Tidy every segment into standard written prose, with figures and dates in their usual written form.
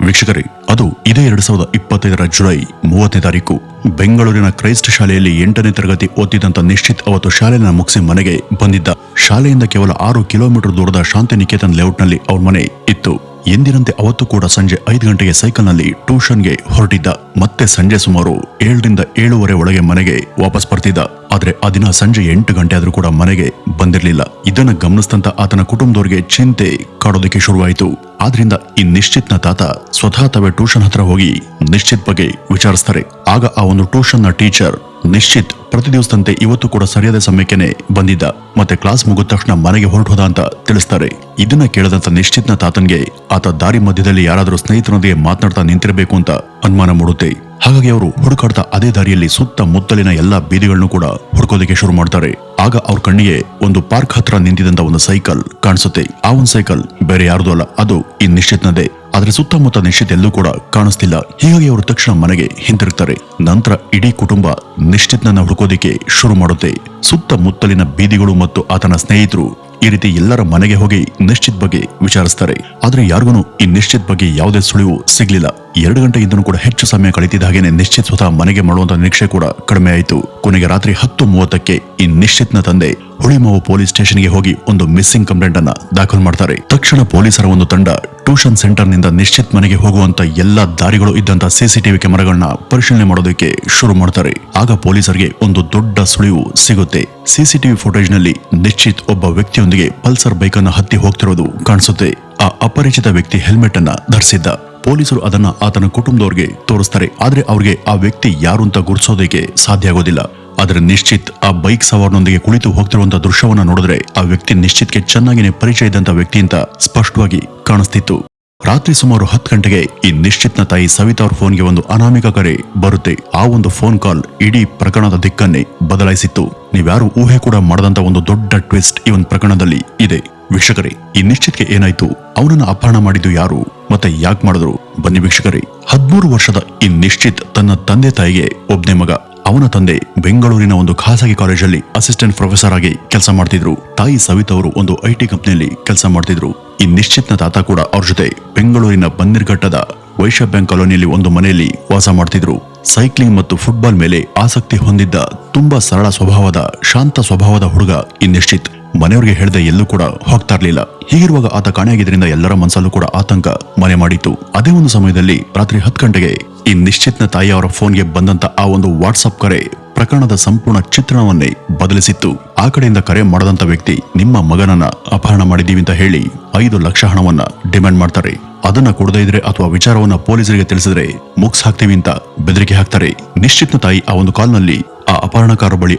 ವೀಕ್ಷಕರೇ, ಅದು ಇದೇ 2025 ಜುಲೈ 30ನೇ ತಾರೀಕು ಬೆಂಗಳೂರಿನ ಕ್ರೈಸ್ಟ್ ಶಾಲೆಯಲ್ಲಿ 8ನೇ ತರಗತಿ ಓದಿದಂತ ನಿಶ್ಚಿತ್ ಅವತ್ತು ಶಾಲೆಯನ್ನು ಮುಗಿಸಿ ಮನೆಗೆ ಬಂದಿದ್ದ. ಶಾಲೆಯಿಂದ ಕೇವಲ 6 ಕಿಲೋಮೀಟರ್ ದೂರದ ಶಾಂತಿನಿಕೇತನ್ ಲೇಔಟ್ನಲ್ಲಿ ಅವ್ರ ಮನೆ ಇತ್ತು. ಎಂದಿನಂತೆ ಅವತ್ತು ಕೂಡ ಸಂಜೆ 5 ಗಂಟೆಗೆ ಸೈಕಲ್ನಲ್ಲಿ ಟ್ಯೂಷನ್ಗೆ ಹೊರಟಿದ್ದ. ಮತ್ತೆ ಸಂಜೆ ಸುಮಾರು 7 ರಿಂದ 7:30 ಒಳಗೆ ಮನೆಗೆ ವಾಪಸ್ ಬರ್ತಿದ್ದ. ಆದ್ರೆ ಆ ದಿನ ಸಂಜೆ 8 ಗಂಟೆ ಆದ್ರೂ ಕೂಡ ಮನೆಗೆ ಬಂದಿರಲಿಲ್ಲ. ಇದನ್ನ ಗಮನಿಸಿದಂತ ಆತನ ಕುಟುಂಬದವರಿಗೆ ಚಿಂತೆ ಕಾಡೋದಕ್ಕೆ ಶುರುವಾಯಿತು. ಆದ್ರಿಂದ ಈ ನಿಶ್ಚಿತ್ನ ತಾತ ಸ್ವತಃ ತಾವೇ ಟ್ಯೂಷನ್ ಹತ್ರ ಹೋಗಿ ನಿಶ್ಚಿತ್ ಬಗ್ಗೆ ವಿಚಾರಿಸ್ತಾರೆ. ಆಗ ಆ ಒಂದು ಟ್ಯೂಷನ್ ನ ಟೀಚರ್ ನಿಶ್ಚಿತ್ ಪ್ರತಿ ದಿವಸದಂತೆ ಇವತ್ತು ಕೂಡ ಸರಿಯಾದ ಸಮಯಕ್ಕೆ ಬಂದಿದ್ದ, ಮತ್ತೆ ಕ್ಲಾಸ್ ಮುಗಿದ ತಕ್ಷಣ ಮನೆಗೆ ಹೊರಟೋದ ಅಂತ ತಿಳಿಸ್ತಾರೆ. ಇದನ್ನ ಕೇಳದಂತ ನಿಶ್ಚಿತ್ನ ತಾತನ್ಗೆ ಆತ ದಾರಿ ಮಧ್ಯದಲ್ಲಿ ಯಾರಾದ್ರೂ ಸ್ನೇಹಿತರೊಂದಿಗೆ ಮಾತನಾಡ್ತಾ ನಿಂತಿರಬೇಕು ಅಂತ ಅನುಮಾನ ಮೂಡುತ್ತೆ. ಹಾಗಾಗಿ ಅವರು ಹುಡುಕಾಡ್ತಾ ಅದೇ ದಾರಿಯಲ್ಲಿ ಸುತ್ತಮುತ್ತಲಿನ ಎಲ್ಲಾ ಬೀದಿಗಳನ್ನು ಕೂಡ ಹುಡುಕೋದಕ್ಕೆ ಶುರು ಮಾಡ್ತಾರೆ. ಆಗ ಅವ್ರ ಕಣ್ಣಿಗೆ ಒಂದು ಪಾರ್ಕ್ ಹತ್ರ ನಿಂತಿದ್ದಂತ ಒಂದು ಸೈಕಲ್ ಕಾಣಿಸುತ್ತೆ. ಆ ಒಂದು ಸೈಕಲ್ ಬೇರೆ ಯಾರ್ದು ಅಲ್ಲ, ಅದು ಈ ನಿಶ್ಚಿತ್ನದೇ. ಆದ್ರೆ ಸುತ್ತಮುತ್ತ ನಿಶ್ಚಿತ್ ಎಲ್ಲೂ ಕೂಡ ಕಾಣಿಸ್ತಿಲ್ಲ. ಹೀಗಾಗಿ ಅವರು ತಕ್ಷಣ ಮನೆಗೆ ಹಿಂತಿರುಗ್ತಾರೆ. ನಂತರ ಇಡೀ ಕುಟುಂಬ ನಿಶ್ಚಿತ್ನನ್ನ ಹುಡುಕೋದಿಕ್ಕೆ ಶುರು ಮಾಡುತ್ತೆ. ಸುತ್ತಮುತ್ತಲಿನ ಬೀದಿಗಳು ಮತ್ತು ಆತನ ಸ್ನೇಹಿತರು ಈ ರೀತಿ ಎಲ್ಲರ ಮನೆಗೆ ಹೋಗಿ ನಿಶ್ಚಿತ್ ಬಗ್ಗೆ ವಿಚಾರಿಸ್ತಾರೆ. ಆದ್ರೆ ಯಾರಿಗೂ ಈ ನಿಶ್ಚಿತ್ ಬಗ್ಗೆ ಯಾವುದೇ ಸುಳಿವು ಸಿಗ್ಲಿಲ್ಲ. 2 ಗಂಟೆಗಿಂತನೂ ಕೂಡ ಹೆಚ್ಚು ಸಮಯ ಕಳೆದಿದ್ದ ಹಾಗೇನೆ ನಿಶ್ಚಿತ್ ಸ್ವತಃ ಮನೆಗೆ ಮಾಡುವಂತ ನಿರೀಕ್ಷೆ ಕೂಡ ಕಡಿಮೆ ಆಯಿತು. ಕೊನೆಗೆ ರಾತ್ರಿ 10:30ಕ್ಕೆ ಈ ನಿಶ್ಚಿತ್ನ ತಂದೆ ಹುಳಿಮಾವು ಪೊಲೀಸ್ ಸ್ಟೇಷನ್ಗೆ ಹೋಗಿ ಒಂದು ಮಿಸ್ಸಿಂಗ್ ಕಂಪ್ಲೇಂಟ್ ಅನ್ನ ದಾಖಲು ಮಾಡ್ತಾರೆ. ತಕ್ಷಣ ಪೊಲೀಸರ ಒಂದು ತಂಡ ಟ್ಯೂಷನ್ ಸೆಂಟರ್ ನಿಂದ ನಿಶ್ಚಿತ್ ಮನೆಗೆ ಹೋಗುವಂತ ಎಲ್ಲಾ ದಾರಿಗಳು ಇದ್ದಂತ ಸಿಸಿಟಿವಿ ಕ್ಯಾಮೆರಾಗಳನ್ನ ಪರಿಶೀಲನೆ ಮಾಡೋದಕ್ಕೆ ಶುರು ಮಾಡ್ತಾರೆ. ಆಗ ಪೊಲೀಸರಿಗೆ ಒಂದು ದೊಡ್ಡ ಸುಳಿವು ಸಿಗುತ್ತೆ. ಸಿಸಿಟಿವಿ ಫುಟೇಜ್ ನಲ್ಲಿ ನಿಶ್ಚಿತ್ ಒಬ್ಬ ವ್ಯಕ್ತಿಯೊಂದಿಗೆ ಪಲ್ಸರ್ ಬೈಕ್ ಅನ್ನ ಹತ್ತಿ ಹೋಗ್ತಿರೋದು ಕಾಣಿಸುತ್ತೆ. ಆ ಅಪರಿಚಿತ ವ್ಯಕ್ತಿ ಹೆಲ್ಮೆಟ್ ಅನ್ನ ಧರಿಸಿದ್ದ. ಪೊಲೀಸರು ಅದನ್ನ ಆತನ ಕುಟುಂಬದವರಿಗೆ ತೋರಿಸ್ತಾರೆ. ಆದ್ರೆ ಅವ್ರಿಗೆ ಆ ವ್ಯಕ್ತಿ ಯಾರು ಅಂತ ಗುರುತಿಸೋದಕ್ಕೆ ಸಾಧ್ಯ ಆಗೋದಿಲ್ಲ. ಆದ್ರೆ ನಿಶ್ಚಿತ್ ಆ ಬೈಕ್ ಸವಾರನೊಂದಿಗೆ ಕುಳಿತು ಹೋಗ್ತಿರುವಂತ ದೃಶ್ಯವನ್ನ ನೋಡಿದ್ರೆ ಆ ವ್ಯಕ್ತಿ ನಿಶ್ಚಿತ್ಗೆ ಚೆನ್ನಾಗಿನೇ ಪರಿಚಯ ಇದ್ದಂತ ವ್ಯಕ್ತಿ ಅಂತ ಸ್ಪಷ್ಟವಾಗಿ ಕಾಣಿಸ್ತಿತ್ತು. ರಾತ್ರಿ ಸುಮಾರು 10 ಗಂಟೆಗೆ ಈ ನಿಶ್ಚಿತ್ನ ತಾಯಿ ಸವಿತಾ ಅವ್ರ ಫೋನ್ಗೆ ಒಂದು ಅನಾಮಿಕ ಕರೆ ಬರುತ್ತೆ. ಆ ಒಂದು ಫೋನ್ ಕಾಲ್ ಇಡೀ ಪ್ರಕರಣದ ದಿಕ್ಕನ್ನೇ ಬದಲಾಯಿಸಿತ್ತು. ನೀವ್ಯಾರು ಊಹೆ ಕೂಡ ಮಾಡದಂತ ಒಂದು ದೊಡ್ಡ ಟ್ವಿಸ್ಟ್ ಈ ಒಂದು ಪ್ರಕರಣದಲ್ಲಿ ಇದೆ. ವೀಕ್ಷಕರೇ, ಈ ನಿಶ್ಚಿತ್ಗೆ ಏನಾಯ್ತು? ಅವನನ್ನ ಅಪಹರಣ ಮಾಡಿದ್ದು ಯಾರು ಮತ್ತೆ ಯಾಕೆ ಮಾಡಿದ್ರು? ಬನ್ನಿ ವೀಕ್ಷಕರೇ. 13 ವರ್ಷದ ಈ ನಿಶ್ಚಿತ್ ತನ್ನ ತಂದೆ ತಾಯಿಗೆ ಒಬ್ನೇ ಮಗ. ಅವನ ತಂದೆ ಬೆಂಗಳೂರಿನ ಒಂದು ಖಾಸಗಿ ಕಾಲೇಜಲ್ಲಿ ಅಸಿಸ್ಟೆಂಟ್ ಪ್ರೊಫೆಸರ್ ಆಗಿ ಕೆಲಸ ಮಾಡ್ತಿದ್ರು. ತಾಯಿ ಸವಿತಾ ಅವರು ಒಂದು IT ಕಂಪನಿಯಲ್ಲಿ ಕೆಲಸ ಮಾಡ್ತಿದ್ರು. ಈ ನಿಶ್ಚಿತ್ನ ತಾತ ಕೂಡ ಅವ್ರ ಜೊತೆ ಬೆಂಗಳೂರಿನ ಬನ್ನಿರ್ಘಟ್ಟದ ವೈಶ್ಯ ಬ್ಯಾಂಕ್ ಕಾಲೋನಿಯಲ್ಲಿ ಒಂದು ಮನೆಯಲ್ಲಿ ವಾಸ ಮಾಡ್ತಿದ್ರು. ಸೈಕ್ಲಿಂಗ್ ಮತ್ತು ಫುಟ್ಬಾಲ್ ಮೇಲೆ ಆಸಕ್ತಿ ಹೊಂದಿದ್ದ ತುಂಬಾ ಸರಳ ಸ್ವಭಾವದ, ಶಾಂತ ಸ್ವಭಾವದ ಹುಡುಗ ಈ ನಿಶ್ಚಿತ್. ಮನೆಯವರಿಗೆ ಹೇಳದೆ ಎಲ್ಲೂ ಕೂಡ ಹೋಗ್ತಾ ಇರ್ಲಿಲ್ಲ. ಹೀಗಿರುವಾಗ ಆತ ಕಾಣೆಯಾಗಿದ್ರಿಂದ ಎಲ್ಲರ ಮನಸ್ಸಲ್ಲೂ ಕೂಡ ಆತಂಕ ಮನೆ ಮಾಡಿತ್ತು. ಅದೇ ಒಂದು ಸಮಯದಲ್ಲಿ ರಾತ್ರಿ 10 ಗಂಟೆಗೆ ಈ ನಿಶ್ಚಿತ್ನ ತಾಯಿ ಅವರ ಫೋನ್ಗೆ ಬಂದಂತ ಆ ಒಂದು ವಾಟ್ಸ್ಆಪ್ ಕರೆ ಪ್ರಕರಣದ ಸಂಪೂರ್ಣ ಚಿತ್ರಣವನ್ನೇ ಬದಲಿಸಿತ್ತು. ಆ ಕಡೆಯಿಂದ ಕರೆ ಮಾಡದಂತ ವ್ಯಕ್ತಿ ನಿಮ್ಮ ಮಗನನ್ನ ಅಪಹರಣ ಮಾಡಿದೀವಿ ಅಂತ ಹೇಳಿ 5 ಲಕ್ಷ ಹಣವನ್ನ ಡಿಮ್ಯಾಂಡ್ ಮಾಡ್ತಾರೆ. ಅದನ್ನ ಕೊಡದೇ ಇದ್ರೆ ಅಥವಾ ವಿಚಾರವನ್ನ ಪೊಲೀಸರಿಗೆ ತಿಳಿಸಿದ್ರೆ ಮುಗ್ಸ್ ಹಾಕ್ತೀವಿ ಅಂತ ಬೆದರಿಕೆ ಹಾಕ್ತಾರೆ. ನಿಶ್ಚಿತ್ನ ತಾಯಿ ಆ ಒಂದು ಕಾಲ್ನಲ್ಲಿ ಆ ಅಪಹರಣಕಾರ ಬಳಿ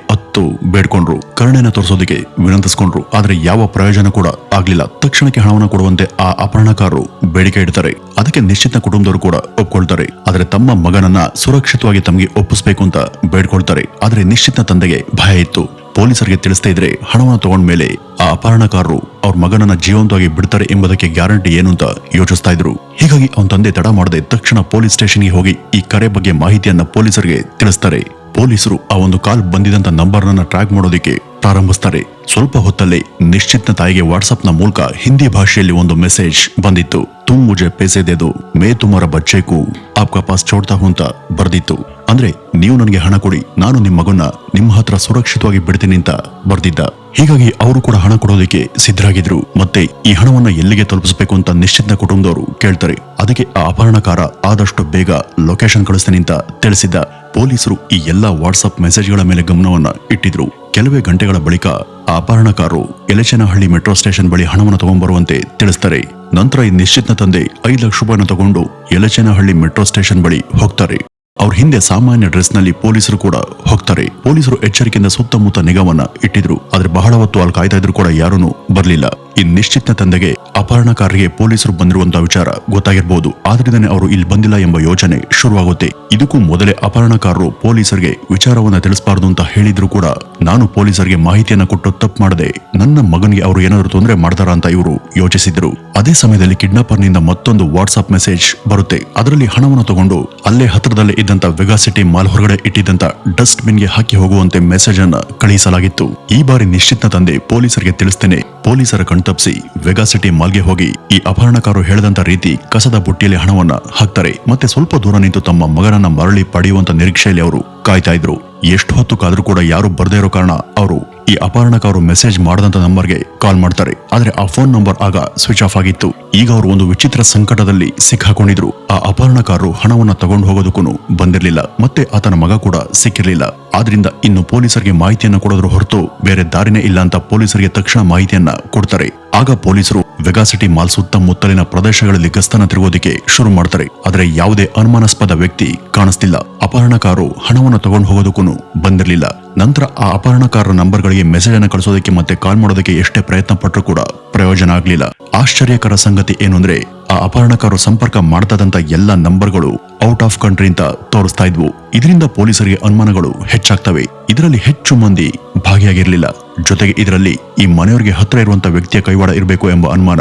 ಬೇಡ್ಕೊಂಡ್ರು, ಕರುಣೆನ ತೋರಿಸೋದಕ್ಕೆ ವಿನಂತಿಸ್ಕೊಂಡ್ರು. ಆದ್ರೆ ಯಾವ ಪ್ರಯೋಜನ ಕೂಡ ಆಗ್ಲಿಲ್ಲ. ತಕ್ಷಣಕ್ಕೆ ಹಣವನ್ನು ಕೊಡುವಂತೆ ಆ ಅಪಹರಣಕಾರರು ಬೇಡಿಕೆ ಇಡ್ತಾರೆ. ಅದಕ್ಕೆ ನಿಶ್ಚಿತ್ನ ಕುಟುಂಬದವರು ಕೂಡ ಒಪ್ಕೊಳ್ತಾರೆ. ಆದ್ರೆ ತಮ್ಮ ಮಗನನ್ನ ಸುರಕ್ಷಿತವಾಗಿ ತಮಗೆ ಒಪ್ಪಿಸಬೇಕು ಅಂತ ಬೇಡ್ಕೊಳ್ತಾರೆ. ಆದ್ರೆ ನಿಶ್ಚಿತ್ನ ತಂದೆಗೆ ಭಯ ಇತ್ತು. ಪೊಲೀಸರಿಗೆ ತಿಳಿಸ್ತಾ ಇದ್ರೆ ಹಣವನ್ನು ತಗೊಂಡ್ಮೇಲೆ ಆ ಅಪಹರಣಕಾರರು ಅವ್ರ ಮಗನನ್ನ ಜೀವಂತವಾಗಿ ಬಿಡ್ತಾರೆ ಎಂಬುದಕ್ಕೆ ಗ್ಯಾರಂಟಿ ಏನು ಅಂತ ಯೋಚಿಸ್ತಾ ಇದ್ರು. ಹೀಗಾಗಿ ಅವನ ತಂದೆ ತಡ ಮಾಡದೆ ತಕ್ಷಣ ಪೊಲೀಸ್ ಸ್ಟೇಷನ್ಗೆ ಹೋಗಿ ಈ ಕರೆ ಬಗ್ಗೆ ಮಾಹಿತಿಯನ್ನ ಪೊಲೀಸರಿಗೆ ತಿಳಿಸ್ತಾರೆ. ಪೊಲೀಸರು ಆ ಒಂದು ಕಾಲ್ ಬಂದಿದಂತ ನಂಬರ್ನ ಟ್ರ್ಯಾಕ್ ಮಾಡೋದಕ್ಕೆ ಪ್ರಾರಂಭಿಸ್ತಾರೆ. ಸ್ವಲ್ಪ ಹೊತ್ತಲ್ಲೇ ನಿಶ್ಚಿತ್ನ ತಾಯಿಗೆ ವಾಟ್ಸ್ಆಪ್ ನ ಮೂಲಕ ಹಿಂದಿ ಭಾಷೆಯಲ್ಲಿ ಒಂದು ಮೆಸೇಜ್ ಬಂದಿತ್ತು. ತುಮ್ ಮುಜೆ ಪೈಸೆ ದೇ ದೋ, ಮೇ ತುಮಾರ ಬಚ್ಚೆ ಕೋ ಆಪ್ಕಾ ಪಾಸ್ ಚೋಡ್ತಾ ಹೂಂ ಅಂತ ಬರ್ದಿತ್ತು. ಅಂದ್ರೆ ನೀವು ನನಗೆ ಹಣ ಕೊಡಿ, ನಾನು ನಿಮ್ಮ ಮಗನ್ನ ನಿಮ್ಮ ಹತ್ರ ಸುರಕ್ಷಿತವಾಗಿ ಬಿಡ್ತೀನಿ ಅಂತ ಬರ್ದಿದ್ದ. ಹೀಗಾಗಿ ಅವರು ಕೂಡ ಹಣ ಕೊಡೋದಕ್ಕೆ ಸಿದ್ಧರಾಗಿದ್ರು. ಮತ್ತೆ ಈ ಹಣವನ್ನ ಎಲ್ಲಿಗೆ ತಲುಪಿಸಬೇಕು ಅಂತ ನಿಶ್ಚಿತ್ನ ಕುಟುಂಬದವರು ಕೇಳ್ತಾರೆ. ಅದಕ್ಕೆ ಆ ಅಪಹರಣಕಾರ ಆದಷ್ಟು ಬೇಗ ಲೊಕೇಶನ್ ಕಳಿಸ್ತೀನಿ ಅಂತ ತಿಳಿಸಿದ್ದ. ಪೊಲೀಸರು ಈ ಎಲ್ಲಾ ವಾಟ್ಸ್ಆಪ್ ಮೆಸೇಜ್ಗಳ ಮೇಲೆ ಗಮನವನ್ನ ಇಟ್ಟಿದ್ರು. ಕೆಲವೇ ಗಂಟೆಗಳ ಬಳಿಕ ಆ ಅಪಹರಣಕಾರರು ಯಲಚೇನಹಳ್ಳಿ ಮೆಟ್ರೋ ಸ್ಟೇಷನ್ ಬಳಿ ಹಣವನ್ನು ತಗೊಂಡ್ಬರುವಂತೆ ತಿಳಿಸ್ತಾರೆ. ನಂತರ ಈ ನಿಶ್ಚಿತ್ನ ತಂದೆ 5 ಲಕ್ಷ ರೂಪಾಯಿನ ತಗೊಂಡು ಯಲಚೇನಹಳ್ಳಿ ಮೆಟ್ರೋ ಸ್ಟೇಷನ್ ಬಳಿ ಹೋಗ್ತಾರೆ. ಅವ್ರ ಹಿಂದೆ ಸಾಮಾನ್ಯ ಡ್ರೆಸ್ ನಲ್ಲಿ ಪೊಲೀಸರು ಕೂಡ ಹೋಗ್ತಾರೆ. ಪೊಲೀಸರು ಎಚ್ಚರಿಕೆಯಿಂದ ಸುತ್ತಮುತ್ತ ನಿಗಾವನ್ನ ಇಟ್ಟಿದ್ರು. ಆದ್ರೆ ಬಹಳ ಹೊತ್ತು ಅಲ್ಲಿ ಕಾಯ್ತಾ ಇದ್ರು ಕೂಡ ಯಾರೂ ಬರ್ಲಿಲ್ಲ. ಈ ನಿಶ್ಚಿತ್ನ ತಂದೆಗೆ ಅಪಹರಣಕಾರರಿಗೆ ಪೊಲೀಸರು ಬಂದಿರುವಂತಹ ವಿಚಾರ ಗೊತ್ತಾಗಿರ್ಬೋದು. ಆದ್ರಿಂದನೇ ಅವರು ಇಲ್ಲಿ ಬಂದಿಲ್ಲ ಎಂಬ ಯೋಚನೆ ಶುರುವಾಗುತ್ತೆ. ಇದಕ್ಕೂ ಮೊದಲೇ ಅಪಹರಣಕಾರರು ಪೊಲೀಸರಿಗೆ ವಿಚಾರವನ್ನ ತಿಳಿಸಬಾರದು ಅಂತ ಹೇಳಿದ್ರು ಕೂಡ ನಾನು ಪೊಲೀಸರಿಗೆ ಮಾಹಿತಿಯನ್ನ ಕೊಟ್ಟು ತಪ್ಪು ಮಾಡದೆ ನನ್ನ ಮಗನಿಗೆ ಅವರು ಏನಾದ್ರು ತೊಂದರೆ ಮಾಡ್ತಾರ ಅಂತ ಇವರು ಯೋಚಿಸಿದ್ರು. ಅದೇ ಸಮಯದಲ್ಲಿ ಕಿಡ್ನಾಪರ್ ನಿಂದ ಮತ್ತೊಂದು ವಾಟ್ಸ್ಆಪ್ ಮೆಸೇಜ್ ಬರುತ್ತೆ. ಅದರಲ್ಲಿ ಹಣವನ್ನು ತಗೊಂಡು ಅಲ್ಲೇ ಹತ್ರದಲ್ಲೇ ಇದ್ದಂತ ವೆಗಾ ಸಿಟಿ ಮಾಲ್ ಹೊರಗಡೆ ಇಟ್ಟಿದ್ದಂತ ಡಸ್ಟ್ ಬಿನ್ ಗೆ ಹಾಕಿ ಹೋಗುವಂತೆ ಮೆಸೇಜ್ ಅನ್ನ ಕಳುಹಿಸಲಾಗಿತ್ತು. ಈ ಬಾರಿ ನಿಶ್ಚಿತ್ನ ತಂದೆ ಪೊಲೀಸರಿಗೆ ತಿಳಿಸ್ತೇನೆ ಪೊಲೀಸರ ಕಣ್ತಪ್ಪಿಸಿ ವೆಗಾ ಸಿಟಿ ಮಾಲ್ಗೆ ಹೋಗಿ ಈ ಅಪಹರಣಕಾರರು ಹೇಳಿದಂತ ರೀತಿ ಕಸದ ಬುಟ್ಟಿಯಲ್ಲಿ ಹಣವನ್ನ ಹಾಕ್ತಾರೆ. ಮತ್ತೆ ಸ್ವಲ್ಪ ದೂರ ನಿಂತು ತಮ್ಮ ಮಗನನ್ನ ಮರಳಿ ಪಡೆಯುವಂತ ನಿರೀಕ್ಷೆಯಲ್ಲಿ ಅವರು ಕಾಯ್ತಾ ಇದ್ರು. ಎಷ್ಟು ಹೊತ್ತು ಕಾದ್ರೂ ಕೂಡ ಯಾರು ಬರ್ದೇ ಇರೋ ಕಾರಣ ಅವರು ಈ ಅಪಹರಣಕಾರರು ಮೆಸೇಜ್ ಮಾಡದಂತ ನಂಬರ್ಗೆ ಕಾಲ್ ಮಾಡ್ತಾರೆ. ಆದ್ರೆ ಆ ಫೋನ್ ನಂಬರ್ ಆಗ ಸ್ವಿಚ್ ಆಫ್ ಆಗಿತ್ತು. ಈಗ ಅವರು ಒಂದು ವಿಚಿತ್ರ ಸಂಕಟದಲ್ಲಿ ಸಿಕ್ಕಾಕೊಂಡಿದ್ರು. ಆ ಅಪಹರಣಕಾರರು ಹಣವನ್ನ ತಗೊಂಡು ಹೋಗೋದಕ್ಕೂ ಬಂದಿರಲಿಲ್ಲ, ಮತ್ತೆ ಆತನ ಮಗ ಕೂಡ ಸಿಕ್ಕಿರ್ಲಿಲ್ಲ. ಆದ್ರಿಂದ ಇನ್ನು ಪೊಲೀಸರಿಗೆ ಮಾಹಿತಿಯನ್ನ ಕೊಡೋದ್ರ ಹೊರತು ಬೇರೆ ದಾರಿನೇ ಇಲ್ಲ ಅಂತ ಪೊಲೀಸರಿಗೆ ತಕ್ಷಣ ಮಾಹಿತಿಯನ್ನ ಕೊಡ್ತಾರೆ. ಆಗ ಪೊಲೀಸರು ವೆಗಾ ಸಿಟಿ ಮಾಲ್ ಸುತ್ತಮುತ್ತಲಿನ ಪ್ರದೇಶಗಳಲ್ಲಿ ಗಸ್ತನ ತಿರುಗೋದಿಕ್ಕೆ ಶುರು ಮಾಡ್ತಾರೆ. ಆದ್ರೆ ಯಾವುದೇ ಅನುಮಾನಾಸ್ಪದ ವ್ಯಕ್ತಿ ಕಾಣಿಸ್ತಿಲ್ಲ. ಅಪಹರಣಕಾರರು ಹಣವನ್ನು ತಗೊಂಡು ಹೋಗೋದಕ್ಕೂ ಬಂದಿರಲಿಲ್ಲ. ನಂತರ ಆ ಅಪಹರಣಕಾರರ ನಂಬರ್ಗಳಿಗೆ ಮೆಸೇಜ್ ಅನ್ನು ಕಳಿಸೋದಕ್ಕೆ ಮತ್ತೆ ಕಾಲ್ ಮಾಡೋದಕ್ಕೆ ಎಷ್ಟೇ ಪ್ರಯತ್ನ ಪಟ್ಟರೂ ಕೂಡ ಪ್ರಯೋಜನ ಆಗ್ಲಿಲ್ಲ. ಆಶ್ಚರ್ಯಕರ ಸಂಗತಿ ಏನು ಅಂದ್ರೆ ಆ ಅಪಹರಣಕಾರರು ಸಂಪರ್ಕ ಮಾಡ್ತದಂತ ಎಲ್ಲ ನಂಬರ್ಗಳು ಔಟ್ ಆಫ್ ಕಂಟ್ರಿ ಅಂತ ತೋರಿಸ್ತಾ ಇದ್ವು. ಇದರಿಂದ ಪೊಲೀಸರಿಗೆ ಅನುಮಾನಗಳು ಹೆಚ್ಚಾಗ್ತವೆ. ಇದರಲ್ಲಿ ಹೆಚ್ಚು ಮಂದಿ ಭಾಗಿಯಾಗಿರ್ಲಿಲ್ಲ. ಜೊತೆಗೆ ಇದರಲ್ಲಿ ಈ ಮನೆಯವರಿಗೆ ಹತ್ರ ಇರುವಂತ ವ್ಯಕ್ತಿಯ ಕೈವಾಡ ಇರಬೇಕು ಎಂಬ ಅನುಮಾನ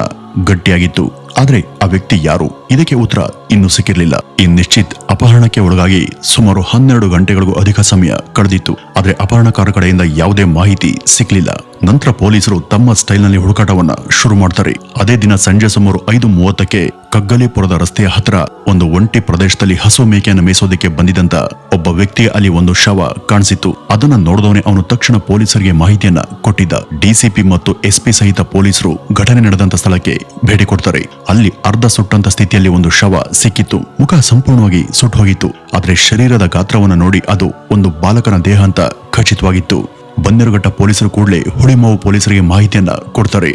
ಗಟ್ಟಿಯಾಗಿತ್ತು. ಆದ್ರೆ ಆ ವ್ಯಕ್ತಿ ಯಾರು, ಇದಕ್ಕೆ ಉತ್ತರ ಇನ್ನೂ ಸಿಕ್ಕಿರ್ಲಿಲ್ಲ. ಈ ನಿಶ್ಚಿತ್ ಅಪಹರಣಕ್ಕೆ ಒಳಗಾಗಿ ಸುಮಾರು 12 ಗಂಟೆಗಳಿಗೂ ಅಧಿಕ ಸಮಯ ಕಳೆದಿತ್ತು. ಆದ್ರೆ ಅಪಹರಣಕಾರ ಕಡೆಯಿಂದ ಯಾವುದೇ ಮಾಹಿತಿ ಸಿಕ್ಲಿಲ್ಲ. ನಂತರ ಪೊಲೀಸರು ತಮ್ಮ ಸ್ಟೈಲ್ ನಲ್ಲಿ ಹುಡುಕಾಟವನ್ನ ಶುರು ಮಾಡ್ತಾರೆ. ಅದೇ ದಿನ ಸಂಜೆ ಸುಮಾರು 5:30ಕ್ಕೆ ಕಗ್ಗಲೀಪುರದ ರಸ್ತೆಯ ಹತ್ರ ಒಂದು ಒಂಟಿ ಪ್ರದೇಶದಲ್ಲಿ ಹಸು ಮೇಕೆಯನ್ನು ಮೇಯಿಸೋದಕ್ಕೆ ಬಂದಿದ್ದಂತ ಒಬ್ಬ ವ್ಯಕ್ತಿಗೆ ಅಲ್ಲಿ ಒಂದು ಶವ ಕಾಣಿಸಿತ್ತು. ಅದನ್ನ ನೋಡಿದವನೇ ಅವನು ತಕ್ಷಣ ಪೊಲೀಸರಿಗೆ ಮಾಹಿತಿಯನ್ನ ಕೊಟ್ಟಿದ್ದ. ಡಿಸಿಪಿ ಮತ್ತು ಎಸ್ಪಿ ಸಹಿತ ಪೊಲೀಸರು ಘಟನೆ ನಡೆದಂತ ಸ್ಥಳಕ್ಕೆ ಭೇಟಿ ಕೊಡ್ತಾರೆ. ಅಲ್ಲಿ ಅರ್ಧ ಸುಟ್ಟಂತ ಸ್ಥಿತಿಯಲ್ಲಿ ಒಂದು ಶವ ಸಿಕ್ಕಿತ್ತು. ಮುಖ ಸಂಪೂರ್ಣವಾಗಿ ಸುಟ್ಟು ಹೋಗಿತ್ತು. ಆದ್ರೆ ಶರೀರದ ಗಾತ್ರವನ್ನು ನೋಡಿ ಅದು ಒಂದು ಬಾಲಕನ ದೇಹ ಅಂತ ಖಚಿತವಾಗಿತ್ತು. ಬನ್ನೇರುಘಟ್ಟ ಪೊಲೀಸರು ಕೂಡಲೇ ಹುಳಿಮಾವು ಪೊಲೀಸರಿಗೆ ಮಾಹಿತಿಯನ್ನ ಕೊಡ್ತಾರೆ.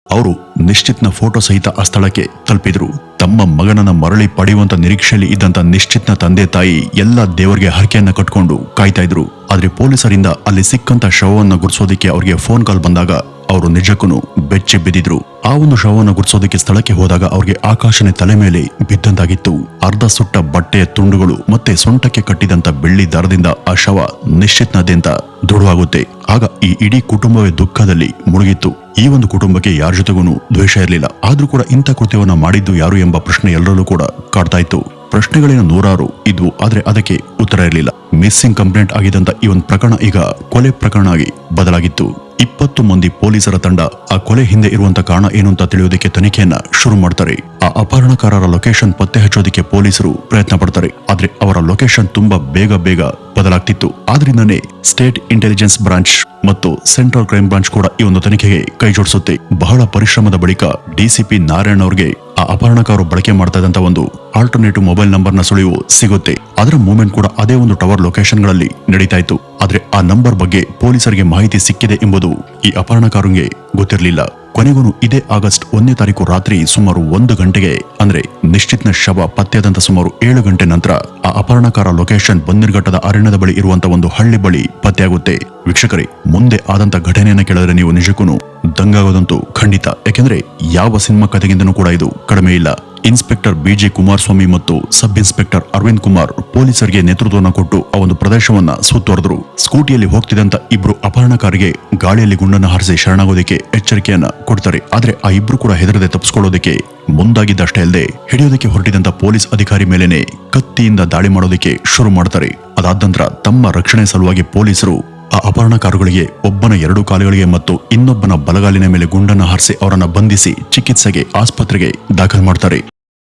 ಅವರು ನಿಶ್ಚಿತ್ನ ಫೋಟೋ ಸಹಿತ ಆ ಸ್ಥಳಕ್ಕೆ ತಲುಪಿದ್ರು. ತಮ್ಮ ಮಗನನ್ನ ಮರಳಿ ಪಡೆಯುವಂತ ನಿರೀಕ್ಷೆಯಲ್ಲಿ ಇದ್ದಂತ ನಿಶ್ಚಿತ್ನ ತಂದೆ ತಾಯಿ ಎಲ್ಲ ದೇವರಿಗೆ ಹರಕೆಯನ್ನ ಕಟ್ಕೊಂಡು ಕಾಯ್ತಾ ಇದ್ರು. ಆದ್ರೆ ಪೊಲೀಸರಿಂದ ಅಲ್ಲಿ ಸಿಕ್ಕಂತ ಶವವನ್ನ ಗುರ್ಸೋದಿಕ್ಕೆ ಅವ್ರಿಗೆ ಫೋನ್ ಕಾಲ್ ಬಂದಾಗ ಅವರು ನಿಜಕ್ಕೂ ಬೆಚ್ಚಿ ಬಿದ್ದಿದ್ರು. ಆ ಒಂದು ಶವವನ್ನು ಗುರ್ಸೋದಕ್ಕೆ ಸ್ಥಳಕ್ಕೆ ಹೋದಾಗ ಅವ್ರಿಗೆ ಆಕಾಶನೇ ತಲೆ ಮೇಲೆ ಬಿದ್ದಂತಾಗಿತ್ತು. ಅರ್ಧ ಸುಟ್ಟ ಬಟ್ಟೆಯ ತುಂಡುಗಳು ಮತ್ತೆ ಸೊಂಟಕ್ಕೆ ಕಟ್ಟಿದಂತ ಬೆಳ್ಳಿ ದಾರದಿಂದ ಆ ಶವ ನಿಶ್ಚಿತ್ನದ್ಯಂತ ದೃಢವಾಗುತ್ತೆ. ಆಗ ಈ ಇಡೀ ಕುಟುಂಬವೇ ದುಃಖದಲ್ಲಿ ಮುಳುಗಿತ್ತು. ಈ ಒಂದು ಕುಟುಂಬಕ್ಕೆ ಯಾರ ಜೊತೆಗೂ ದ್ವೇಷ ಇರಲಿಲ್ಲ. ಆದ್ರೂ ಕೂಡ ಇಂಥ ಕೃತ್ಯವನ್ನ ಮಾಡಿದ್ದು ಯಾರು ಎಂಬ ಪ್ರಶ್ನೆ ಎಲ್ಲರಲ್ಲೂ ಕೂಡ ಕಾಡ್ತಾ ಇತ್ತು. ಪ್ರಶ್ನೆಗಳಿನ ನೂರಾರು ಇದ್ವು, ಆದ್ರೆ ಅದಕ್ಕೆ ಉತ್ತರ ಇರಲಿಲ್ಲ. ಮಿಸ್ಸಿಂಗ್ ಕಂಪ್ಲೇಂಟ್ ಆಗಿದ್ದಂತ ಈ ಒಂದು ಪ್ರಕರಣ ಈಗ ಕೊಲೆ ಪ್ರಕರಣ ಆಗಿ ಬದಲಾಗಿತ್ತು. 20 ಮಂದಿ ಪೊಲೀಸರ ತಂಡ ಆ ಕೊಲೆ ಹಿಂದೆ ಇರುವಂತ ಕಾರಣ ಏನು ಅಂತ ತಿಳಿಯೋದಕ್ಕೆ ತನಿಖೆಯನ್ನ ಶುರು ಮಾಡ್ತಾರೆ. ಆ ಅಪಹರಣಕಾರರ ಲೊಕೇಶನ್ ಪತ್ತೆ ಹಚ್ಚೋದಕ್ಕೆ ಪೊಲೀಸರು ಪ್ರಯತ್ನ ಪಡ್ತಾರೆ. ಆದ್ರೆ ಅವರ ಲೊಕೇಶನ್ ತುಂಬಾ ಬೇಗ ಬದಲಾಗ್ತಿತ್ತು. ಆದ್ರಿಂದನೇ ಸ್ಟೇಟ್ ಇಂಟೆಲಿಜೆನ್ಸ್ ಬ್ರಾಂಚ್ ಮತ್ತು ಸೆಂಟ್ರಲ್ ಕ್ರೈಮ್ ಬ್ರಾಂಚ್ ಕೂಡ ಈ ಒಂದು ತನಿಖೆಗೆ ಕೈ ಜೋಡಿಸುತ್ತೆ. ಬಹಳ ಪರಿಶ್ರಮದ ಬಳಿಕ ಡಿಸಿಪಿ ನಾರಾಯಣ್ ಅವರಿಗೆ ಆ ಅಪಹರಣಕಾರರು ಬಳಕೆ ಮಾಡ್ತಾ ಇದ್ದಂತ ಒಂದು ಆಲ್ಟರ್ನೇಟಿವ್ ಮೊಬೈಲ್ ನಂಬರ್ ನ ಸುಳಿವು ಸಿಗುತ್ತೆ. ಅದರ ಮೂವ್ಮೆಂಟ್ ಕೂಡ ಅದೇ ಒಂದು ಟವರ್ ಲೊಕೇಶನ್ ಗಳಲ್ಲಿ ನಡೀತಾ ಇತ್ತು. ಆದ್ರೆ ಆ ನಂಬರ್ ಬಗ್ಗೆ ಪೊಲೀಸರಿಗೆ ಮಾಹಿತಿ ಸಿಕ್ಕಿದೆ ಎಂಬುದು ಈ ಅಪಹರಣಕಾರರಿಗೆ ಗೊತ್ತಿರಲಿಲ್ಲ. ಕೊನೆಗೂ ಇದೇ ಆಗಸ್ಟ್ 1ನೇ ತಾರೀಕು ರಾತ್ರಿ ಸುಮಾರು 1 ಗಂಟೆಗೆ ಅಂದ್ರೆ ನಿಶ್ಚಿತ್ನ ಶವ ಪತ್ತೆಯಾದಂತ ಸುಮಾರು 7 ಗಂಟೆ ನಂತರ ಆ ಅಪಹರಣಕಾರ ಲೊಕೇಶನ್ ಬನ್ನೇರುಘಟ್ಟದ ಅರಣ್ಯದ ಬಳಿ ಇರುವಂತ ಒಂದು ಹಳ್ಳಿ ಬಳಿ ಪತ್ತೆಯಾಗುತ್ತೆ. ವೀಕ್ಷಕರೇ, ಮುಂದೆ ಆದಂತ ಘಟನೆಯನ್ನ ಕೇಳಿದ್ರೆ ನೀವು ನಿಜಕ್ಕೂ ದಂಗಾಗೋದಂತೂ ಖಂಡಿತ. ಯಾಕೆಂದ್ರೆ ಯಾವ ಸಿನಿಮಾ ಕಥೆಗಿಂತನೂ ಕೂಡ ಇದು ಕಡಿಮೆ ಇಲ್ಲ. ಇನ್ಸ್ಪೆಕ್ಟರ್ ಬಿಜೆ ಕುಮಾರಸ್ವಾಮಿ ಮತ್ತು ಸಬ್ ಇನ್ಸ್ಪೆಕ್ಟರ್ ಅರವಿಂದ್ ಕುಮಾರ್ ಪೊಲೀಸರಿಗೆ ನೇತೃತ್ವವನ್ನು ಕೊಟ್ಟು ಆ ಒಂದು ಪ್ರದೇಶವನ್ನ ಸುತ್ತುವರೆದ್ರು. ಸ್ಕೂಟಿಯಲ್ಲಿ ಹೋಗ್ತಿದ್ದಂತ ಇಬ್ರು ಅಪಹರಣಕಾರಿಗೆ ಗಾಳಿಯಲ್ಲಿ ಗುಂಡನ್ನು ಹಾರಿಸಿ ಶರಣಾಗೋದಕ್ಕೆ ಎಚ್ಚರಿಕೆಯನ್ನ ಕೊಡ್ತಾರೆ. ಆದ್ರೆ ಆ ಇಬ್ರು ಕೂಡ ಹೆದರದೆ ತಪ್ಪಿಸ್ಕೊಳ್ಳೋದಕ್ಕೆ ಮುಂದಾಗಿದ್ದಷ್ಟೇ ಅಲ್ಲದೆ ಹಿಡಿಯೋದಕ್ಕೆ ಹೊರಟಿದಂತ ಪೊಲೀಸ್ ಅಧಿಕಾರಿ ಮೇಲೇನೆ ಕತ್ತಿಯಿಂದ ದಾಳಿ ಮಾಡೋದಕ್ಕೆ ಶುರು ಮಾಡ್ತಾರೆ. ಅದಾದ ನಂತರ ತಮ್ಮ ರಕ್ಷಣೆ ಸಲುವಾಗಿ ಪೊಲೀಸರು ಆ ಅಪಹರಣಕಾರಗಳಿಗೆ ಒಬ್ಬನ 2 ಕಾಲುಗಳಿಗೆ ಮತ್ತು ಇನ್ನೊಬ್ಬನ ಬಲಗಾಲಿನ ಮೇಲೆ ಗುಂಡನ್ನು ಹಾರಿಸಿ ಅವರನ್ನ ಬಂಧಿಸಿ ಚಿಕಿತ್ಸೆಗೆ ಆಸ್ಪತ್ರೆಗೆ ದಾಖಲು ಮಾಡ್ತಾರೆ.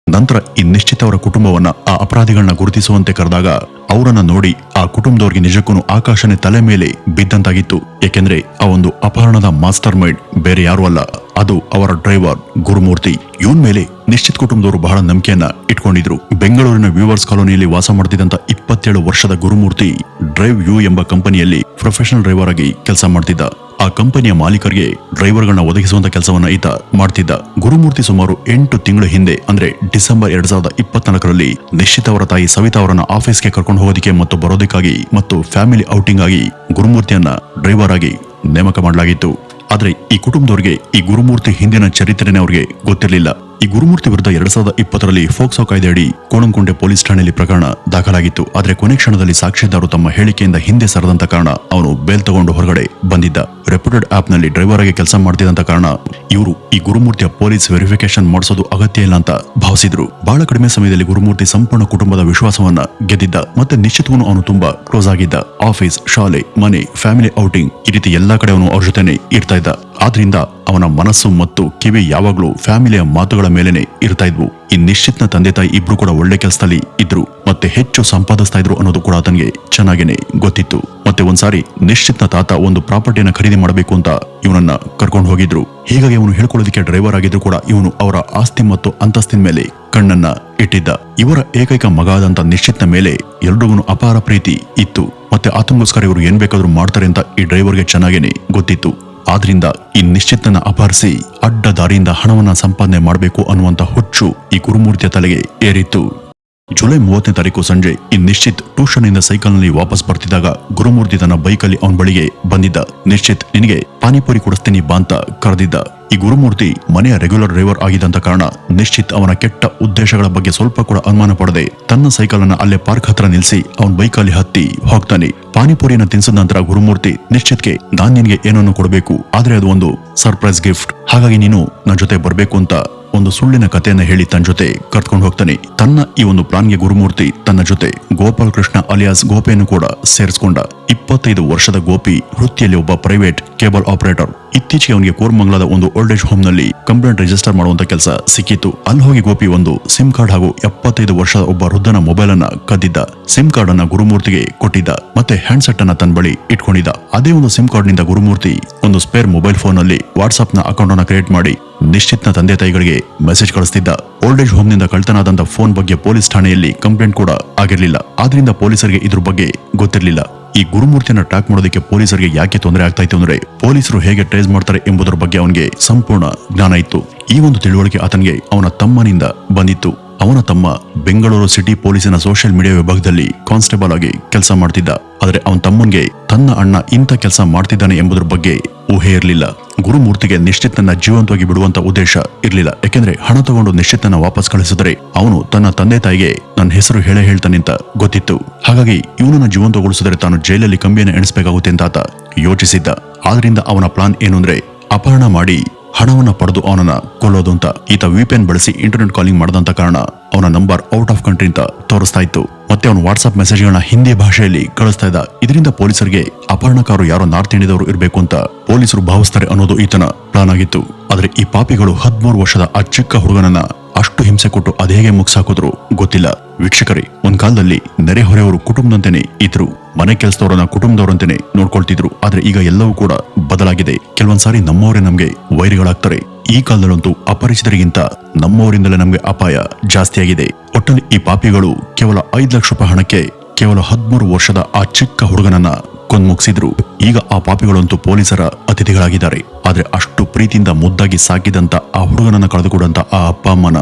ನಂತರ ಈ ನಿಶ್ಚಿತ ಅವರ ಕುಟುಂಬವನ್ನ ಆ ಅಪರಾಧಿಗಳನ್ನ ಗುರುತಿಸುವಂತೆ ಕರೆದಾಗ ಅವರನ್ನ ನೋಡಿ ಆ ಕುಟುಂಬದವರಿಗೆ ನಿಜಕ್ಕೂ ಆಕಾಶನೇ ತಲೆ ಮೇಲೆ ಬಿದ್ದಂತಾಗಿತ್ತು. ಏಕೆಂದ್ರೆ ಆ ಒಂದು ಅಪಹರಣದ ಮಾಸ್ಟರ್ ಮೈಂಡ್ ಬೇರೆ ಯಾರು ಅಲ್ಲ, ಅದು ಅವರ ಡ್ರೈವರ್ ಗುರುಮೂರ್ತಿ. ಇವನ್ ಮೇಲೆ ನಿಶ್ಚಿತ್ ಕುಟುಂಬದವರು ಬಹಳ ನಂಬಿಕೆಯನ್ನ ಇಟ್ಕೊಂಡಿದ್ರು. ಬೆಂಗಳೂರಿನ ವ್ಯೂವರ್ಸ್ ಕಾಲೋನಿಯಲ್ಲಿ ವಾಸ ಮಾಡ್ತಿದ್ದಂತ 27 ವರ್ಷದ ಗುರುಮೂರ್ತಿ ಡ್ರೈವ್ ಯು ಎಂಬ ಕಂಪನಿಯಲ್ಲಿ ಪ್ರೊಫೆಷನಲ್ ಡ್ರೈವರ್ ಆಗಿ ಕೆಲಸ ಮಾಡ್ತಿದ್ದ. ಆ ಕಂಪನಿಯ ಮಾಲೀಕರಿಗೆ ಡ್ರೈವರ್ಗಳನ್ನ ಒದಗಿಸುವಂತ ಕೆಲಸವನ್ನ ಈತ ಮಾಡ್ತಿದ್ದ. ಗುರುಮೂರ್ತಿ ಸುಮಾರು 8 ತಿಂಗಳ ಹಿಂದೆ ಅಂದ್ರೆ ಡಿಸೆಂಬರ್ 2024ರಲ್ಲಿ ನಿಶ್ಚಿತ್ ಅವರ ತಾಯಿ ಸವಿತಾ ಅವರನ್ನ ಆಫೀಸ್ಗೆ ಕರ್ಕೊಂಡು ಹೋಗೋದಿಕ್ಕೆ ಮತ್ತು ಬರೋದಕ್ಕಾಗಿ ಮತ್ತು ಫ್ಯಾಮಿಲಿ ಔಟಿಂಗ್ ಆಗಿ ಗುರುಮೂರ್ತಿಯನ್ನ ಡ್ರೈವರ್ ಆಗಿ ನೇಮಕ ಮಾಡಲಾಗಿತ್ತು. ಆದ್ರೆ ಈ ಕುಟುಂಬದವರಿಗೆ ಈ ಗುರುಮೂರ್ತಿ ಹಿಂದಿನ ಚರಿತ್ರೆನೇ ಅವ್ರಿಗೆ ಗೊತ್ತಿರಲಿಲ್ಲ. ಈ ಗುರುಮೂರ್ತಿ ವಿರುದ್ಧ 2020ರಲ್ಲಿ ಫೋಕ್ಸೋ ಕಾಯ್ದೆಯಡಿ ಕೋಣಂಕುಂಟೆ ಪೊಲೀಸ್ ಠಾಣೆಯಲ್ಲಿ ಪ್ರಕರಣ ದಾಖಲಾಗಿತ್ತು. ಆದ್ರೆ ಕೊನೆ ಕ್ಷಣದಲ್ಲಿ ಸಾಕ್ಷಿದಾರರು ತಮ್ಮ ಹೇಳಿಕೆಯಿಂದ ಹಿಂದೆ ಸರದಂತ ಕಾರಣ ಅವನು ಬೇಲ್ ತಗೊಂಡು ಹೊರಗಡೆ ಬಂದಿದ್ದ. ರೆಪ್ಯೂಟೆಡ್ ಆಪ್ ನಲ್ಲಿ ಡ್ರೈವರ್ ಆಗಿ ಕೆಲಸ ಮಾಡ್ತಿದ್ದಂತ ಕಾರಣ ಇವರು ಈ ಗುರುಮೂರ್ತಿಯ ಪೊಲೀಸ್ ವೆರಿಫಿಕೇಶನ್ ಮಾಡಿಸೋದು ಅಗತ್ಯ ಇಲ್ಲ ಅಂತ ಭಾವಿಸಿದ್ರು. ಬಹಳ ಕಡಿಮೆ ಸಮಯದಲ್ಲಿ ಗುರುಮೂರ್ತಿ ಸಂಪೂರ್ಣ ಕುಟುಂಬದ ವಿಶ್ವಾಸವನ್ನ ಗೆದ್ದಿದ್ದ. ಮತ್ತೆ ನಿಶ್ಚಿತವೂ ಅವನು ತುಂಬಾ ಕ್ಲೋಸ್ ಆಗಿದ್ದ. ಆಫೀಸ್, ಶಾಲೆ, ಮನೆ, ಫ್ಯಾಮಿಲಿ ಔಟಿಂಗ್ ಈ ರೀತಿ ಎಲ್ಲಾ ಕಡೆ ಅವನು ಅವ್ರ ಜೊತೆನೆ ಇರ್ತಾ ಇದ್ದ. ಆದ್ರಿಂದ ಅವನ ಮನಸ್ಸು ಮತ್ತು ಕಿವಿ ಯಾವಾಗ್ಲೂ ಫ್ಯಾಮಿಲಿಯ ಮಾತುಗಳ ಮೇಲೇನೆ ಇರ್ತಾ ಇದ್ವು. ಈ ನಿಶ್ಚಿತ್ನ ತಂದೆ ತಾಯಿ ಇಬ್ರು ಕೂಡ ಒಳ್ಳೆ ಕೆಲಸದಲ್ಲಿ ಇದ್ರು ಮತ್ತೆ ಹೆಚ್ಚು ಸಂಪಾದಿಸ್ತಾ ಇದ್ರು ಅನ್ನೋದು ಕೂಡ ಆತನಿಗೆ ಚೆನ್ನಾಗೇನೆ ಗೊತ್ತಿತ್ತು. ಮತ್ತೆ ಒಂದ್ಸಾರಿ ನಿಶ್ಚಿತ್ನ ತಾತ ಒಂದು ಪ್ರಾಪರ್ಟಿಯನ್ನ ಖರೀದಿ ಮಾಡಬೇಕು ಅಂತ ಇವನನ್ನ ಕರ್ಕೊಂಡು ಹೋಗಿದ್ರು. ಹೀಗಾಗಿ ಅವನು ಹೇಳ್ಕೊಳ್ಳೋದಕ್ಕೆ ಡ್ರೈವರ್ ಆಗಿದ್ರು ಕೂಡ ಇವನು ಅವರ ಆಸ್ತಿ ಮತ್ತು ಅಂತಸ್ತಿನ ಮೇಲೆ ಕಣ್ಣನ್ನ ಇಟ್ಟಿದ್ದ. ಇವರ ಏಕೈಕ ಮಗ ಆದಂತ ನಿಶ್ಚಿತ್ನ ಮೇಲೆ ಎಲ್ರಿಗೂ ಅಪಾರ ಪ್ರೀತಿ ಇತ್ತು. ಮತ್ತೆ ಆತನಿಗೋಸ್ಕರ ಇವರು ಏನ್ ಬೇಕಾದ್ರೂ ಮಾಡ್ತಾರೆ ಅಂತ ಈ ಡ್ರೈವರ್ಗೆ ಚೆನ್ನಾಗೇನೆ ಗೊತ್ತಿತ್ತು. ಆದ್ರಿಂದ ಈ ನಿಶ್ಚಿತನ ಅಪಹರಿಸಿ ಅಡ್ಡ ದಾರಿಯಿಂದ ಹಣವನ್ನ ಸಂಪಾದನೆ ಮಾಡಬೇಕು ಅನ್ನುವಂತ ಹುಚ್ಚು ಈ ಗುರುಮೂರ್ತಿಯ ತಲೆಗೆ ಏರಿತ್ತು. ಜುಲೈ 30ನೇ ತಾರೀಕು ಸಂಜೆ ಈ ನಿಶ್ಚಿತ್ ಟ್ಯೂಷನ್ ಇಂದ ಸೈಕಲ್ ನಲ್ಲಿ ವಾಪಸ್ ಬರ್ತಿದ್ದಾಗ ಗುರುಮೂರ್ತಿ ತನ್ನ ಬೈಕಲ್ಲಿ ಅವನ ಬಳಿಗೆ ಬಂದಿದ್ದ. ನಿಶ್ಚಿತ್ ನಿನಗೆ ಪಾನಿಪುರಿ ಕೊಡಿಸ್ತೀನಿ ಬಾ ಅಂತ ಕರೆದಿದ್ದ. ಈ ಗುರುಮೂರ್ತಿ ಮನೆಯ ರೆಗ್ಯುಲರ್ ಡ್ರೈವರ್ ಆಗಿದ್ದಂತ ಕಾರಣ ನಿಶ್ಚಿತ್ ಅವನ ಕೆಟ್ಟ ಉದ್ದೇಶಗಳ ಬಗ್ಗೆ ಸ್ವಲ್ಪ ಕೂಡ ಅನುಮಾನ ಪಡದೆ ತನ್ನ ಸೈಕಲ್ ಅನ್ನ ಅಲ್ಲೇ ಪಾರ್ಕ್ ಹತ್ರ ನಿಲ್ಸಿ ಅವನ ಬೈಕಲ್ಲಿ ಹತ್ತಿ ಹೋಗ್ತಾನೆ. ಪಾನಿಪುರಿನ ತಿನ್ಸಿದ ನಂತರ ಗುರುಮೂರ್ತಿ ನಿಶ್ಚಿತ್ಗೆ ನಾನ್ ನಿನ್ಗೆ ಏನನ್ನು ಕೊಡಬೇಕು, ಆದ್ರೆ ಅದು ಒಂದು ಸರ್ಪ್ರೈಸ್ ಗಿಫ್ಟ್, ಹಾಗಾಗಿ ನೀನು ನನ್ನ ಜೊತೆ ಬರ್ಬೇಕು ಅಂತ ಒಂದು ಸುಳ್ಳಿನ ಕಥೆಯನ್ನ ಹೇಳಿ ತನ್ನ ಜೊತೆ ಕರ್ಕೊಂಡು ಹೋಗ್ತಾನೆ. ತನ್ನ ಈ ಒಂದು ಪ್ಲಾನ್ಗೆ ಗುರುಮೂರ್ತಿ ತನ್ನ ಜೊತೆ ಗೋಪಾಲ್ ಕೃಷ್ಣ ಅಲಿಯಾಸ್ ಗೋಪಿಯನ್ನು ಕೂಡ ಸೇರಿಸಿಕೊಂಡ. 25 ವರ್ಷದ ಗೋಪಿ ವೃತ್ತಿಯಲ್ಲಿ ಒಬ್ಬ ಪ್ರೈವೇಟ್ ಕೇಬಲ್ ಆಪರೇಟರ್. ಇತ್ತೀಚೆಗೆ ಅವನಿಗೆ ಕೋರ್ಮಂಗ್ಲದ ಒಂದು ಓಲ್ಡ್ ಏಜ್ ಹೋಮ್ ನಲ್ಲಿ ಕಂಪ್ಲೇಂಟ್ ರಿಜಿಸ್ಟರ್ ಮಾಡುವಂತ ಕೆಲಸ ಸಿಕ್ಕಿತ್ತು. ಅಲ್ಲಿ ಹೋಗಿ ಗೋಪಿ ಒಂದು ಸಿಮ್ ಕಾರ್ಡ್ ಹಾಗೂ 75 ವರ್ಷದ ಒಬ್ಬ ವೃದ್ಧನ ಮೊಬೈಲ್ ಅನ್ನ ಕದ್ದಿದ್ದ. ಸಿಮ್ ಕಾರ್ಡ್ ಅನ್ನ ಗುರುಮೂರ್ತಿಗೆ ಕೊಟ್ಟಿದ್ದ. ಮತ್ತೆ ಹ್ಯಾಂಡ್ಸೆಟ್ ಅನ್ನ ತನ್ನ ಬಳಿ ಇಟ್ಕೊಂಡಿದ್ದ. ಅದೇ ಒಂದು ಸಿಮ್ ಕಾರ್ಡ್ ನಿಂದ ಗುರುಮೂರ್ತಿ ಒಂದು ಸ್ಪೇರ್ ಮೊಬೈಲ್ ಫೋನ್ ನಲ್ಲಿ ವಾಟ್ಸ್ಆಪ್ ನ ಅಕೌಂಟ್ ಅನ್ನ ಕ್ರಿಯೇಟ್ ಮಾಡಿ ನಿಶ್ಚಿತ್ನ ತಂದೆ ತಾಯಿಗಳಿಗೆ ಮೆಸೇಜ್ ಕಳಿಸ್ತಿದ್ದ. ಓಲ್ಡ್ ಏಜ್ ಹೋಮ್ ನಿಂದ ಕಳ್ತನಾದಂತ ಫೋನ್ ಬಗ್ಗೆ ಪೊಲೀಸ್ ಠಾಣೆಯಲ್ಲಿ ಕಂಪ್ಲೇಂಟ್ ಕೂಡ ಆಗಿರ್ಲಿಲ್ಲ. ಆದ್ರಿಂದ ಪೊಲೀಸರಿಗೆ ಇದ್ರ ಬಗ್ಗೆ ಗೊತ್ತಿರಲಿಲ್ಲ. ಈ ಗುರುಮೂರ್ತಿಯನ್ನ ಟ್ರ್ಯಾಕ್ ಮಾಡೋದಕ್ಕೆ ಪೊಲೀಸರಿಗೆ ಯಾಕೆ ತೊಂದರೆ ಆಗ್ತಾ ಇತ್ತು ಅಂದ್ರೆ ಪೊಲೀಸರು ಹೇಗೆ ಟ್ರೇಸ್ ಮಾಡ್ತಾರೆ ಎಂಬುದರ ಬಗ್ಗೆ ಅವನಿಗೆ ಸಂಪೂರ್ಣ ಜ್ಞಾನ ಇತ್ತು. ಈ ಒಂದು ತಿಳುವಳಿಕೆ ಆತನಿಗೆ ಅವನ ತಮ್ಮನಿಂದ ಬಂದಿತ್ತು. ಅವನ ತಮ್ಮ ಬೆಂಗಳೂರು ಸಿಟಿ ಪೊಲೀಸಿನ ಸೋಷಿಯಲ್ ಮೀಡಿಯಾ ವಿಭಾಗದಲ್ಲಿ ಕಾನ್ಸ್ಟೇಬಲ್ ಆಗಿ ಕೆಲಸ ಮಾಡ್ತಿದ್ದ. ಆದ್ರೆ ಅವನ ತಮ್ಮನ್ಗೆ ತನ್ನ ಅಣ್ಣ ಇಂಥ ಕೆಲಸ ಮಾಡ್ತಿದ್ದಾನೆ ಎಂಬುದರ ಬಗ್ಗೆ ಊಹೆ ಇರಲಿಲ್ಲ. ಗುರುಮೂರ್ತಿಗೆ ನಿಶ್ಚಿತ್ನ ಜೀವಂತವಾಗಿ ಬಿಡುವಂತ ಉದ್ದೇಶ ಇರಲಿಲ್ಲ. ಯಾಕೆಂದ್ರೆ ಹಣ ತಗೊಂಡು ನಿಶ್ಚಿತ್ನ ವಾಪಸ್ ಕಳಿಸಿದ್ರೆ ಅವನು ತನ್ನ ತಂದೆ ತಾಯಿಗೆ ನನ್ನ ಹೆಸರು ಹೇಳ್ತಾನೆ ಅಂತ ಗೊತ್ತಿತ್ತು. ಹಾಗಾಗಿ ಇವನನ್ನ ಜೀವಂತಗೊಳಿಸಿದ್ರೆ ತಾನು ಜೈಲಲ್ಲಿ ಕಂಬಿಯನ್ನು ಎಣಿಸಬೇಕಾಗುತ್ತೆ ಅಂತ ಆತ ಯೋಚಿಸಿದ್ದ. ಆದ್ರಿಂದ ಅವನ ಪ್ಲಾನ್ ಏನು ಅಂದ್ರೆ ಅಪಹರಣ ಮಾಡಿ ಹಣವನ್ನ ಪಡೆದು ಅವನನ್ನ ಕೊಲ್ಲೋದು ಅಂತ. ಈತ ವಿಪಿಎನ್ ಬಳಸಿ ಇಂಟರ್ನೆಟ್ ಕಾಲಿಂಗ್ ಮಾಡದಂತ ಕಾರಣ ಅವನ ನಂಬರ್ ಔಟ್ ಆಫ್ ಕಂಟ್ರಿ ಅಂತ ತೋರಿಸ್ತಾ ಇತ್ತು. ಮತ್ತೆ ಅವನು ವಾಟ್ಸ್ಆಪ್ ಮೆಸೇಜ್ಗಳನ್ನ ಹಿಂದಿ ಭಾಷೆಯಲ್ಲಿ ಕಳಿಸ್ತಾ ಇದ್ದ. ಇದರಿಂದ ಪೊಲೀಸರಿಗೆ ಅಪಹರಣಕಾರರು ಯಾರೋ ನಾರ್ತ್ ಇಂಡಿಯಾದವರು ಇರಬೇಕು ಅಂತ ಪೊಲೀಸರು ಭಾವಿಸ್ತಾರೆ ಅನ್ನೋದು ಈತನ ಪ್ಲಾನ್ ಆಗಿತ್ತು. ಆದ್ರೆ ಈ ಪಾಪಿಗಳು 13 ವರ್ಷದ ಆ ಚಿಕ್ಕ ಹುಡುಗನನ್ನ ಅಷ್ಟು ಹಿಂಸೆ ಕೊಟ್ಟು ಅದೇಗೆ ಮುಗಿಸಾಕಿದ್ರು ಗೊತ್ತಿಲ್ಲ. ವೀಕ್ಷಕರೇ, ಒಂದ್ ಕಾಲದಲ್ಲಿ ನೆರೆಹೊರೆಯವರು ಕುಟುಂಬದಂತೆನೆ ಇದ್ರು. ಮನೆ ಕೆಲಸದವರನ್ನ ಕುಟುಂಬದವರಂತೆನೆ ನೋಡ್ಕೊಳ್ತಿದ್ರು. ಆದ್ರೆ ಈಗ ಎಲ್ಲವೂ ಕೂಡ ಬದಲಾಗಿದೆ. ಕೆಲವೊಂದ್ಸಾರಿ ನಮ್ಮವರೇ ನಮ್ಗೆ ವೈರಿಗಳಾಗ್ತಾರೆ. ಈ ಕಾಲದಲ್ಲಂತೂ ಅಪರಿಚಿತರಿಗಿಂತ ನಮ್ಮವರಿಂದಲೇ ನಮ್ಗೆ ಅಪಾಯ ಜಾಸ್ತಿಯಾಗಿದೆ. ಒಟ್ಟಲ್ಲಿ ಈ ಪಾಪಿಗಳು ಕೇವಲ 5 ಲಕ್ಷ ರೂಪಾಯಿ ಹಣಕ್ಕೆ ಕೇವಲ 13 ವರ್ಷದ ಆ ಚಿಕ್ಕ ಹುಡುಗನನ್ನ ಕೊಂದ್ಮುಗಿಸಿದ್ರು. ಈಗ ಆ ಪಾಪಿಗಳಂತೂ ಪೊಲೀಸರ ಅತಿಥಿಗಳಾಗಿದ್ದಾರೆ. ಆದ್ರೆ ಅಷ್ಟು ಪ್ರೀತಿಯಿಂದ ಮುದ್ದಾಗಿ ಸಾಕಿದಂತ ಆ ಹುಡುಗನನ್ನ ಕಳೆದುಕೊಂಡಂತ ಆ ಅಪ್ಪ ಅಮ್ಮನ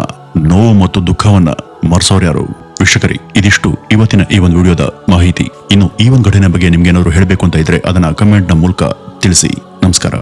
ನೋವು ಮತ್ತು ದುಃಖವನ್ನ ಮರೆಸೋರ್ಯಾರು? ವೀಕ್ಷಕರೇ, ಇದಿಷ್ಟು ಇವತ್ತಿನ ಈ ಒಂದು ವಿಡಿಯೋದ ಮಾಹಿತಿ. ಇನ್ನು ಈ ಒಂದು ಘಟನೆ ಬಗ್ಗೆ ನಿಮ್ಗೆ ಏನಾದ್ರು ಹೇಳಬೇಕು ಅಂತ ಇದ್ರೆ ಅದನ್ನ ಕಮೆಂಟ್ ನ ಮೂಲಕ ತಿಳಿಸಿ. ನಮಸ್ಕಾರ.